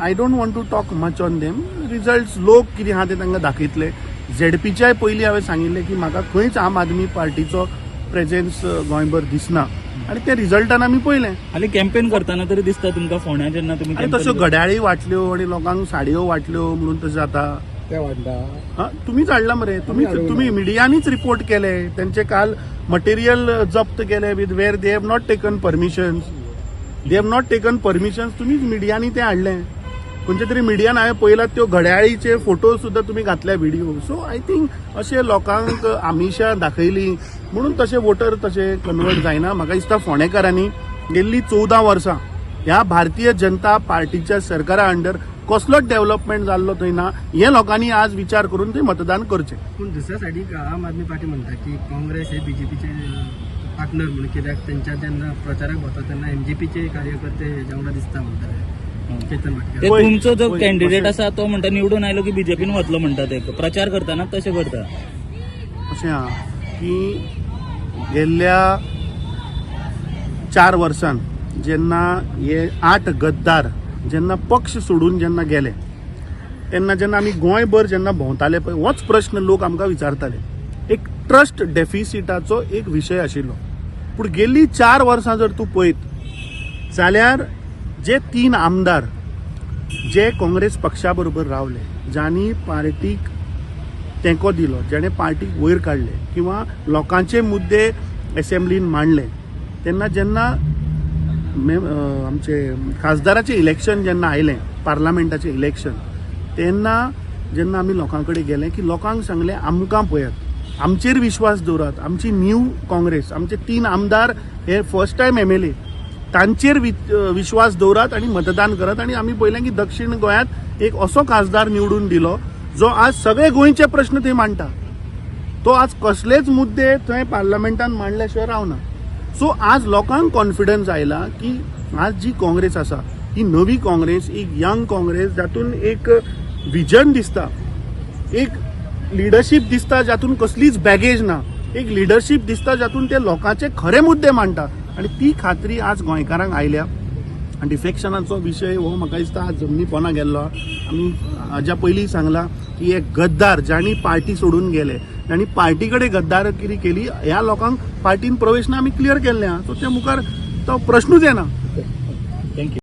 I don't want to talk much on them. Results लोक कितें आहा ते तांकां दाखयतले. झेडपीच्याय पयलीं हांवें सांगिल्लें की म्हाका खंयच आम आदमी पार्टीचो प्रेजेन्स गोंयभर दिसना आनी ते रिजल्टान आमी पळयलें. हालीं कॅम्पेन करतना तरी दिसता तुमकां फोंड्या जेन्ना तुमी आनी तश्यो घड्याळी वाटल्यो आनी लोकांक साडयो वाटल्यो म्हणून तशें जाता. ते वाटता तुम्हीच हाडला मरे. तुम्ही मिडियानीच रिपोर्ट केले. त्यांचे काल मटेरियल जप्त केले with where they have not taken permissions. तुम्हीच मिडियानी ते हाडले. खंयच्या तरी मिडियान हांवें पळयलात त्यो घड्याळीचे फोटो सुद्धा तुम्ही घातल्या व्हिडिओ. सो आय थिंक अशें लोकांक आमिशा दाखयली म्हणून तशें वोटर तशें कन्वर्ट जायना. म्हाका दिसता फोंडेकारांनी गेल्ली 14 वर्सां ह्या भारतीय जनता पार्टीच्या सरकारा अंडर कसलोच डेव्हलपमेंट जाल्लो थंय ना. हे लोकांनी आज विचार करून ते मतदान करचे. पूण दुसऱ्या सायडीक आम आदमी पार्टी म्हणटा की काँग्रेस हे बीजेपीचे पार्टनर म्हणून, कित्याक तेंच्या जेन्ना प्रचाराक वता तेन्ना एमजीपीचे कार्यकर्ते हेच्या वांगडा दिसता म्हणटाले. चेतन ते भाटकर तुमचो जो कॅन्डिडेट आसा तो म्हणटा निवडून आयलो की बीजेपीन वतलो म्हणटा. ते प्रचार करतना तशें करता. अशें आहा की गेल्ल्या 4 वर्सांन जेन्ना हे 8 गद्दार जेन्ना पक्ष सोडून जेन्ना गेले तेन्ना जेन्ना आमी गोंयभर जेन्ना भोंवताले पळय होच प्रश्न लोक आमकां विचारताले. एक ट्रस्ट डेफिसिटाचो एक विशय आशिल्लो. पूण गेल्ली 4 वर्सां जर तूं पळयत जाल्यार जे 3 आमदार जे काँग्रेस पक्षा बरोबर रावले, ज्यांनी पार्टीक तेंको दिलो, जेणे पार्टीक वयर काडले किंवा लोकांचे मुद्दे असेंब्लीन मांडले, तेन्ना जेन्ना आमचे खासदाराचे इलेक्शन जेन्ना आयलें, पार्लमेंटाचें इलेक्शन, तेन्ना जेन्ना आमी लोकां कडेन गेले की लोकांक सांगले आमकां पळयात, आमचेर विश्वास दवरात. आमची न्यू काँग्रेस, आमचे 3 आमदार हे फर्स्ट टायम MLA, तांचेर विश्वास दवरात आणि मतदान करात. आणि आमी पळयलें की दक्षिण गोंयांत एक असो खासदार निवडून दिलो जो आज सगळे गोंयचे प्रश्न थंय मांडटा. तो आज कसलेच मुद्दे थंय पार्लमेंटान मांडल्या शिवाय रावना. सो आज लोकांक कॉन्फिडन्स आयला की आज जी काँग्रेस आसा ही नवी काँग्रेस, एक यंग काँग्रेस, जातून एक विजन दिसता, एक लिडरशीप दिसता जातून कसलीच बॅगेज ना, एक लिडरशीप दिसता जातून ते लोकांचे खरे मुद्दे मांडटा. आणि ती खात्री आज गोंयकारांक आयल्या. आणि डिफेक्शनाचो विशय हो म्हाका दिसता आज जमनीपणा गेल्लो. आमी हाज्या पयलीं सांगला की एक गद्दार ज्यांनी पार्टी सोडून गेले, ज्यांनी पार्टी कडेन गद्दारगिरी केली, ह्या लोकांक पार्टीन प्रवेश ना आमी क्लियर केल्ले आहा. सो ते मुखार तो प्रश्नूच येना. थँक्यू.